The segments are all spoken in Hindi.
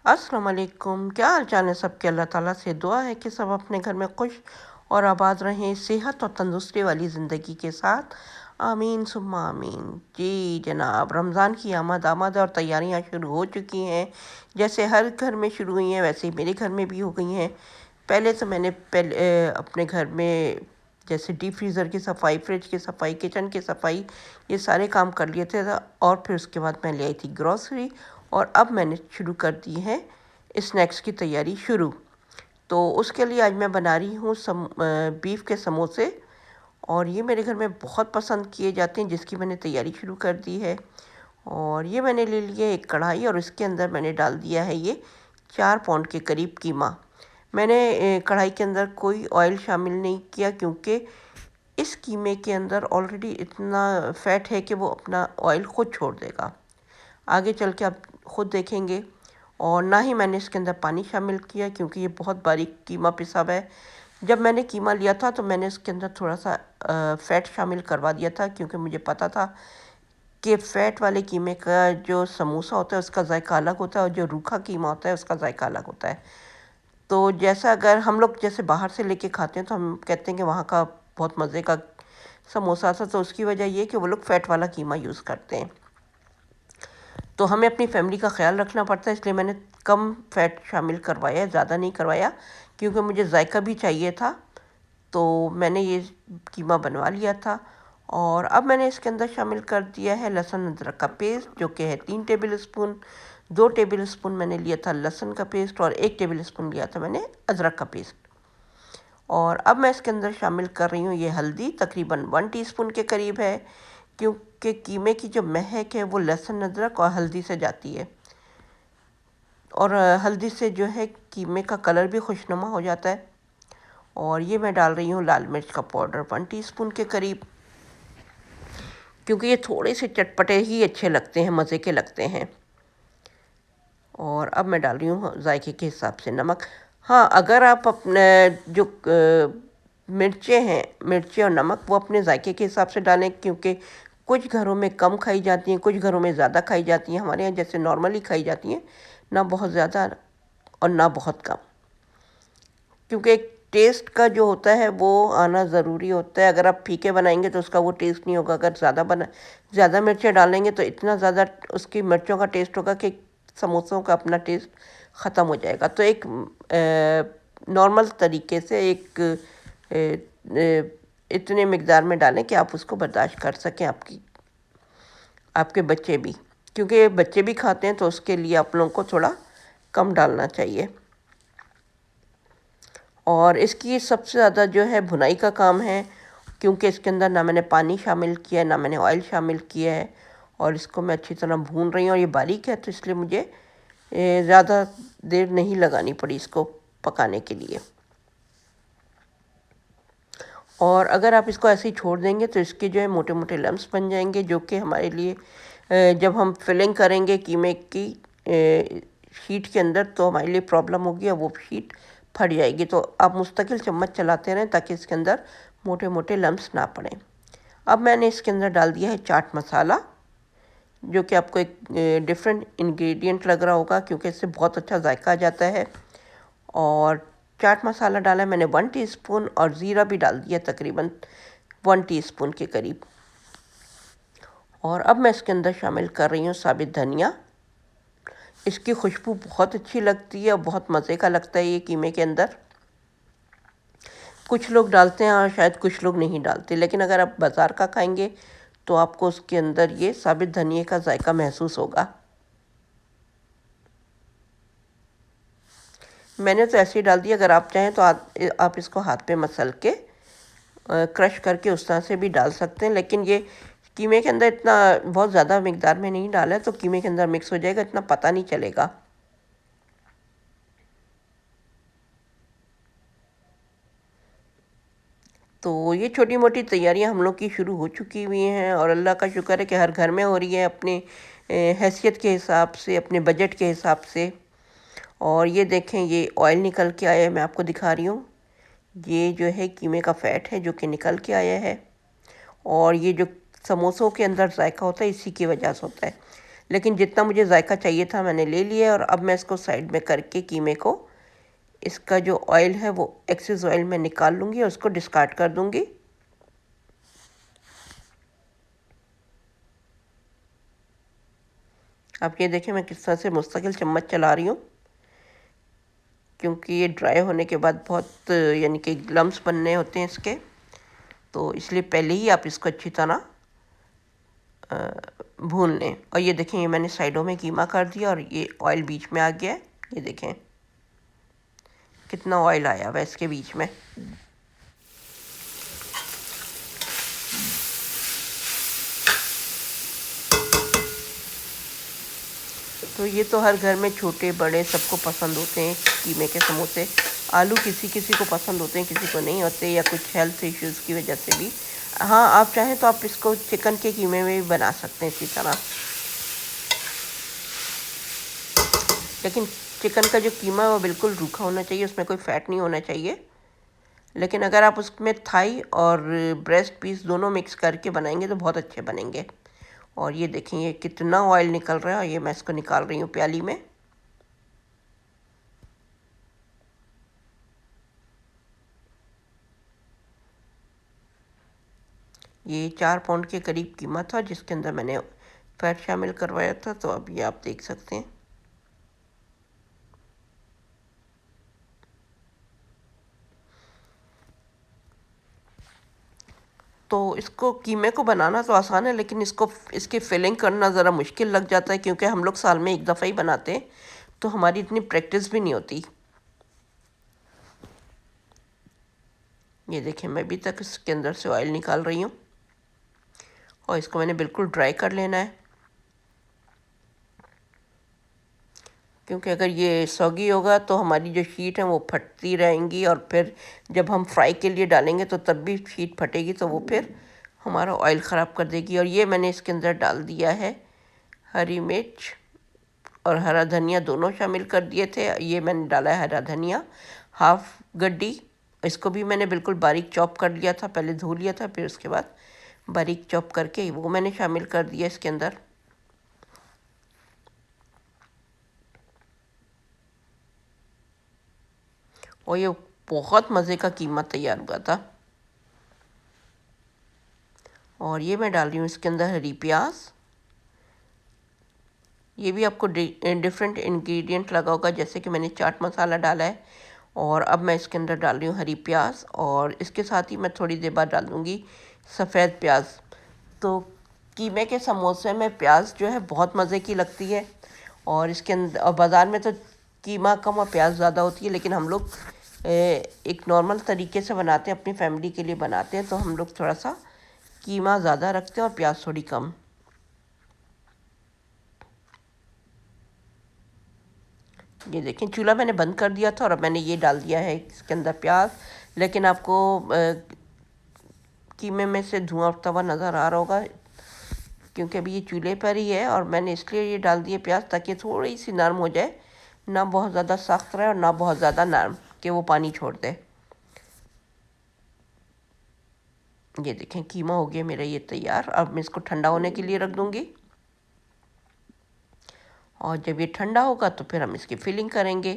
अस्सलाम वालेकुम। क्या हाल चाल है सबके? अल्लाह ताला से दुआ है कि सब अपने घर में खुश और आबाद रहें, सेहत और तंदुरुस्ती वाली ज़िंदगी के साथ। आमीन सुम्मा आमीन। जी जनाब, रमज़ान की आमद आमद और तैयारियां शुरू हो चुकी हैं। जैसे हर घर में शुरू हुई हैं वैसे ही मेरे घर में भी हो गई हैं। पहले तो मैंने अपने घर में जैसे डीप फ्रीज़र की सफाई, फ्रिज की सफाई, किचन की सफाई, ये सारे काम कर लिए थे। और फिर उसके बाद मैं ले आई थी ग्रॉसरी, और अब मैंने शुरू कर दी है स्नैक्स की तैयारी शुरू। तो उसके लिए आज मैं बना रही हूँ बीफ के समोसे, और ये मेरे घर में बहुत पसंद किए जाते हैं, जिसकी मैंने तैयारी शुरू कर दी है। और ये मैंने ले लिया एक कढ़ाई, और इसके अंदर मैंने डाल दिया है ये 4 पाउंड के करीब कीमा। मैंने कढ़ाई के अंदर कोई ऑयल शामिल नहीं किया, क्योंकि इस कीमे के अंदर ऑलरेडी इतना फ़ैट है कि वो अपना ऑयल ख़ुद छोड़ देगा, आगे चल के आप ख़ुद देखेंगे। और ना ही मैंने इसके अंदर पानी शामिल किया, क्योंकि ये बहुत बारीक कीमा पिसा हुआ है। जब मैंने कीमा लिया था तो मैंने इसके अंदर थोड़ा सा फ़ैट शामिल करवा दिया था, क्योंकि मुझे पता था कि फ़ैट वाले कीमे का जो समोसा होता है उसका जायका अलग होता है, और जो रूखा कीमा होता है उसका जायका अलग होता है। तो जैसा अगर हम लोग जैसे बाहर से लेके खाते हैं तो हम कहते हैं कि वहाँ का बहुत मज़े का समोसा था, तो उसकी वजह ये कि वो लोग फ़ैट वाला कीमा यूज़ करते हैं। तो हमें अपनी फैमिली का ख्याल रखना पड़ता है, इसलिए मैंने कम फ़ैट शामिल करवाया, ज़्यादा नहीं करवाया, क्योंकि मुझे जायका भी चाहिए था। तो मैंने ये कीमा बनवा लिया था। और अब मैंने इसके अंदर शामिल कर दिया है लहसुन अदरक का पेस्ट, जो कि है 3 टेबल स्पून। 2 टेबल स्पून मैंने लिया था लहसुन का पेस्ट, और 1 टेबल स्पून लिया था मैंने अदरक का पेस्ट। और अब मैं इसके अंदर शामिल कर रही हूँ ये हल्दी, तकरीबन 1 टीस्पून के करीब है, क्योंकि कीमे की जो महक है वो लहसुन अदरक और हल्दी से जाती है। और हल्दी से जो है कीमे का कलर भी खुशनुमा हो जाता है। और ये मैं डाल रही हूँ लाल मिर्च का पाउडर 1 टीस्पून के करीब, क्योंकि ये थोड़े से चटपटे ही अच्छे लगते हैं, मज़े के लगते हैं। और अब मैं डाल रही हूँ जायके के हिसाब से नमक। हाँ, अगर आप अपने जो मिर्चें हैं, मिर्चें और नमक, वो अपने जायके के हिसाब से डालें, क्योंकि कुछ घरों में कम खाई जाती हैं, कुछ घरों में ज़्यादा खाई जाती हैं। हमारे यहाँ जैसे नॉर्मली खाई जाती हैं, ना बहुत ज़्यादा और ना बहुत कम, क्योंकि एक टेस्ट का जो होता है वो आना ज़रूरी होता है। अगर आप फीके बनाएंगे तो उसका वो टेस्ट नहीं होगा। अगर ज़्यादा मिर्चें डालेंगे तो इतना ज़्यादा उसकी मिर्चों का टेस्ट होगा कि समोसों का अपना टेस्ट ख़त्म हो जाएगा। तो एक नॉर्मल तरीके से एक इतने मिकदार में डालें कि आप उसको बर्दाश्त कर सकें, आपके बच्चे भी, क्योंकि बच्चे भी खाते हैं, तो उसके लिए आप लोगों को थोड़ा कम डालना चाहिए। और इसकी सबसे ज़्यादा जो है भुनाई का काम है, क्योंकि इसके अंदर ना मैंने पानी शामिल किया है, ना मैंने ऑयल शामिल किया है। और इसको मैं अच्छी तरह भून रही हूँ, और ये बारीक है तो इसलिए मुझे ज़्यादा देर नहीं लगानी पड़ी इसको पकाने के लिए। और अगर आप इसको ऐसे ही छोड़ देंगे तो इसके जो है मोटे मोटे लम्स बन जाएंगे, जो कि हमारे लिए जब हम फिलिंग करेंगे कीमे की शीट के अंदर तो हमारे लिए प्रॉब्लम होगी, और वो शीट फट जाएगी। तो आप मुस्तकिल चम्मच चलाते रहें ताकि इसके अंदर मोटे मोटे लम्स ना पड़ें। अब मैंने इसके अंदर डाल दिया है चाट मसाला, जो कि आपको एक डिफरेंट इंग्रेडिएंट लग रहा होगा, क्योंकि इससे बहुत अच्छा जायका आ जाता है। और चाट मसाला डाला मैंने 1 टीस्पून, और ज़ीरा भी डाल दिया तकरीबन 1 टीस्पून के करीब। और अब मैं इसके अंदर शामिल कर रही हूँ साबित धनिया। इसकी खुशबू बहुत अच्छी लगती है और बहुत मज़े का लगता है ये कीमे के अंदर। कुछ लोग डालते हैं और शायद कुछ लोग नहीं डालते, लेकिन अगर आप बाज़ार का खाएंगे तो आपको उसके अंदर ये साबित धनिए का जायका महसूस होगा। मैंने तो ऐसे ही डाल दिया। अगर आप चाहें तो आप इसको हाथ पे मसल के क्रश करके उस तरह से भी डाल सकते हैं, लेकिन ये कीमे के अंदर इतना बहुत ज़्यादा मिकदार में नहीं डाला है, तो कीमे के अंदर मिक्स हो जाएगा, इतना पता नहीं चलेगा। तो ये छोटी मोटी तैयारियां हम लोग की शुरू हो चुकी हुई हैं, और अल्लाह का शुक्र है कि हर घर में हो रही है, अपने हैसियत के हिसाब से, अपने बजट के हिसाब से। और ये देखें, ये ऑयल निकल के आया है, मैं आपको दिखा रही हूँ। ये जो है कीमे का फ़ैट है जो कि निकल के आया है, और ये जो समोसों के अंदर जायका होता है इसी की वजह से होता है। लेकिन जितना मुझे जायका चाहिए था मैंने ले लिया। और अब मैं इसको साइड में करके कीमे को, इसका जो ऑयल है वो एक्सेस ऑयल मैं निकाल लूँगी और उसको डिस्कार्ड कर दूँगी। आप ये देखें मैं किस तरह से मुस्तकिल चम्मच चला रही हूँ, क्योंकि ये ड्राई होने के बाद बहुत यानी कि लम्स बनने होते हैं इसके, तो इसलिए पहले ही आप इसको अच्छी तरह भून लें। और ये देखें ये मैंने साइडों में कीमा कर दिया और ये ऑयल बीच में आ गया है। ये देखें कितना ऑयल आया हुआ है इसके बीच में। तो ये तो हर घर में छोटे बड़े सबको पसंद होते हैं कीमे के समोसे। आलू किसी किसी को पसंद होते हैं, किसी को नहीं होते, या कुछ हेल्थ इश्यूज़ की वजह से भी। हाँ, आप चाहें तो आप इसको चिकन के कीमे में भी बना सकते हैं इसी तरह। लेकिन चिकन का जो कीमा है वो बिल्कुल रूखा होना चाहिए, उसमें कोई फ़ैट नहीं होना चाहिए। लेकिन अगर आप उसमें थाई और ब्रेस्ट पीस दोनों मिक्स करके बनाएंगे तो बहुत अच्छे बनेंगे। और ये देखें ये कितना ऑयल निकल रहा है, और ये मैं इसको निकाल रही हूँ प्याली में। ये 4 पाउंड के करीब कीमा था जिसके अंदर मैंने फ़ैट शामिल करवाया था, तो अब ये आप देख सकते हैं। तो इसको कीमे को बनाना तो आसान है, लेकिन इसको इसकी फिलिंग करना ज़रा मुश्किल लग जाता है, क्योंकि हम लोग साल में एक दफ़ा ही बनाते हैं, तो हमारी इतनी प्रैक्टिस भी नहीं होती। ये देखें मैं अभी तक इसके अंदर से ऑयल निकाल रही हूँ और इसको मैंने बिल्कुल ड्राई कर लेना है, क्योंकि अगर ये सौगी होगा तो हमारी जो शीट है वो फटती रहेंगी, और फिर जब हम फ्राई के लिए डालेंगे तो तब भी शीट फटेगी, तो वो फिर हमारा ऑयल ख़राब कर देगी। और ये मैंने इसके अंदर डाल दिया है हरी मिर्च और हरा धनिया, दोनों शामिल कर दिए थे। ये मैंने डाला है हरा धनिया हाफ गड्डी, इसको भी मैंने बिल्कुल बारीक चॉप कर लिया था, पहले धो लिया था फिर उसके बाद बारीक चॉप करके वो मैंने शामिल कर दिया इसके अंदर। और ये बहुत मज़े का कीमा तैयार हुआ था। और ये मैं डाल रही हूँ इसके अंदर हरी प्याज। ये भी आपको डिफरेंट इंग्रेडिएंट लगा होगा, जैसे कि मैंने चाट मसाला डाला है। और अब मैं इसके अंदर डाल रही हूँ हरी प्याज, और इसके साथ ही मैं थोड़ी देर बाद डाल दूँगी सफ़ेद प्याज। तो कीमे के समोसे में प्याज जो है बहुत मज़े की लगती है। और इसके अंदर बाज़ार में तो कीमा कम और प्याज ज़्यादा होती है, लेकिन हम लोग एक नॉर्मल तरीके से बनाते हैं, अपनी फैमिली के लिए बनाते हैं, तो हम लोग थोड़ा सा कीमा ज़्यादा रखते हैं और प्याज थोड़ी कम। ये देखें चूल्हा मैंने बंद कर दिया था और अब मैंने ये डाल दिया है इसके अंदर प्याज। लेकिन आपको कीमे में से धुआं उठता हुआ नज़र आ रहा होगा, क्योंकि अभी ये चूल्हे पर ही है, और मैंने इसलिए ये डाल दिए प्याज ताकि थोड़ी सी नरम हो जाए, ना बहुत ज़्यादा सख्त रहे और ना बहुत ज़्यादा नरम कि वो पानी छोड़ दे। ये देखें कीमा हो गया मेरा ये तैयार। अब मैं इसको ठंडा होने के लिए रख दूँगी, और जब ये ठंडा होगा तो फिर हम इसकी फिलिंग करेंगे।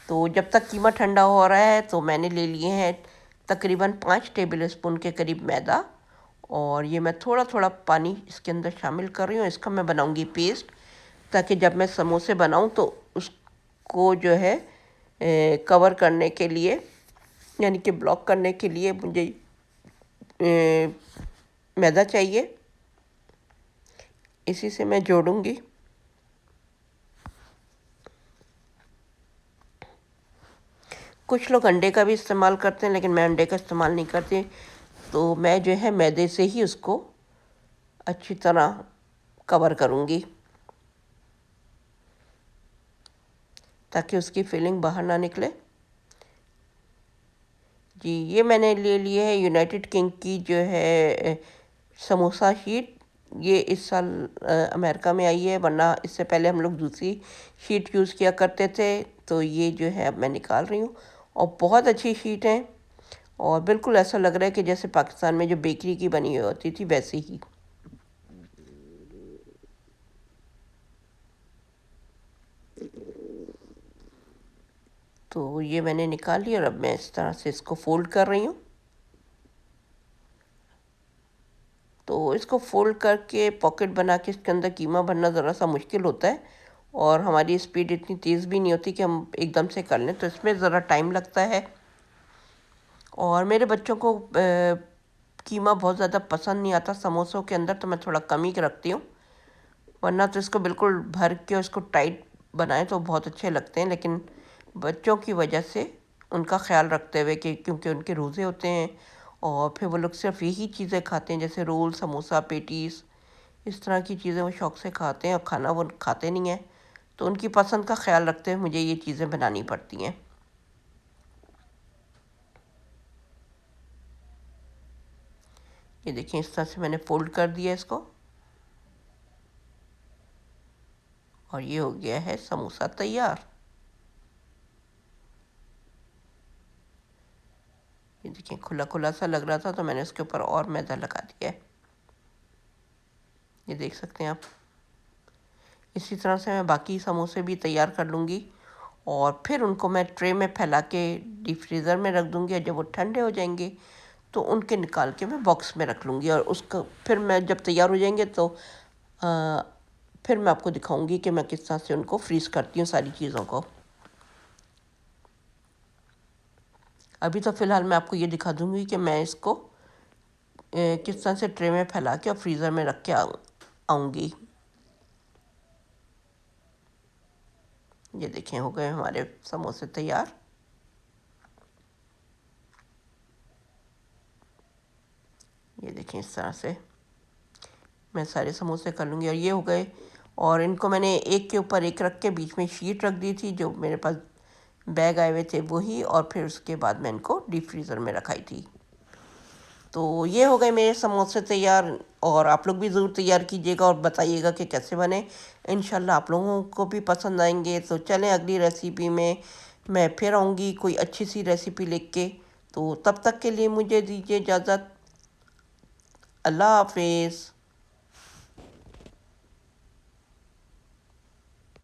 तो जब तक कीमा ठंडा हो रहा है तो मैंने ले लिए हैं तकरीबन 5 टेबल स्पून के करीब मैदा, और ये मैं थोड़ा थोड़ा पानी इसके अंदर शामिल कर रही हूँ। इसका मैं बनाऊँगी पेस्ट, ताकि जब मैं समोसे बनाऊँ तो उसको जो है कवर करने के लिए, यानी कि ब्लॉक करने के लिए मुझे मैदा चाहिए। इसी से मैं जोड़ूंगी। कुछ लोग अंडे का भी इस्तेमाल करते हैं, लेकिन मैं अंडे का इस्तेमाल नहीं करती, तो मैं जो है मैदे से ही उसको अच्छी तरह कवर करूंगी, ताकि उसकी फिलिंग बाहर ना निकले। जी ये मैंने ले लिए है यूनाइटेड किंग की जो है समोसा शीट। ये इस साल अमेरिका में आई है, वरना इससे पहले हम लोग दूसरी शीट यूज़ किया करते थे। तो ये जो है अब मैं निकाल रही हूँ, और बहुत अच्छी शीट है, और बिल्कुल ऐसा लग रहा है कि जैसे पाकिस्तान में जो बेकरी की बनी हुई होती थी वैसे ही। तो ये मैंने निकाल लिया और अब मैं इस तरह से इसको फ़ोल्ड कर रही हूँ। तो इसको फ़ोल्ड करके पॉकेट बना के इसके अंदर कीमा भरना ज़रा सा मुश्किल होता है और हमारी स्पीड इतनी तेज़ भी नहीं होती कि हम एकदम से कर लें, तो इसमें ज़रा टाइम लगता है। और मेरे बच्चों को कीमा बहुत ज़्यादा पसंद नहीं आता समोसों के अंदर, तो मैं थोड़ा कम ही रखती हूँ, वरना तो इसको बिल्कुल भर के उसको टाइट बनाएं तो बहुत अच्छे लगते हैं। लेकिन बच्चों की वजह से उनका ख्याल रखते हुए कि क्योंकि उनके रोज़े होते हैं और फिर वो लोग सिर्फ यही चीज़ें खाते हैं, जैसे रोल, समोसा, पेटीज़, इस तरह की चीज़ें वो शौक़ से खाते हैं और खाना वो खाते नहीं हैं, तो उनकी पसंद का ख्याल रखते हुए मुझे ये चीज़ें बनानी पड़ती हैं। ये देखिए इस तरह से मैंने फ़ोल्ड कर दिया इसको और ये हो गया है समोसा तैयार। ये देखिए खुला खुला सा लग रहा था तो मैंने उसके ऊपर और मैदा लगा दिया है, ये देख सकते हैं आप। इसी तरह से मैं बाकी समोसे भी तैयार कर लूँगी और फिर उनको मैं ट्रे में फैला के डीप फ्रीज़र में रख दूँगी और जब वो ठंडे हो जाएंगे तो उनके निकाल के मैं बॉक्स में रख लूँगी और उसका फिर मैं जब तैयार हो जाएंगे तो फिर मैं आपको दिखाऊंगी कि मैं किस तरह से उनको फ्रीज़ करती हूँ सारी चीज़ों को। अभी तो फ़िलहाल मैं आपको ये दिखा दूँगी कि मैं इसको किस तरह से ट्रे में फैला के और फ्रीज़र में रख के आऊँगी। ये देखें हो गए हमारे समोसे तैयार। ये देखें इस तरह से मैं सारे समोसे कर लूँगी और ये हो गए। और इनको मैंने एक के ऊपर एक रख के बीच में शीट रख दी थी, जो मेरे पास बैग आए हुए थे वही, और फिर उसके बाद मैं इनको डीप फ्रीज़र में रखाई थी। तो ये हो गए मेरे समोसे तैयार और आप लोग भी ज़रूर तैयार कीजिएगा और बताइएगा कि कैसे बने। इंशाल्लाह आप लोगों को भी पसंद आएंगे। तो चलें अगली रेसिपी में मैं फिर आऊँगी कोई अच्छी सी रेसिपी लेके। तो तब तक के लिए मुझे दीजिए इजाज़त। अल्लाह हाफिज़।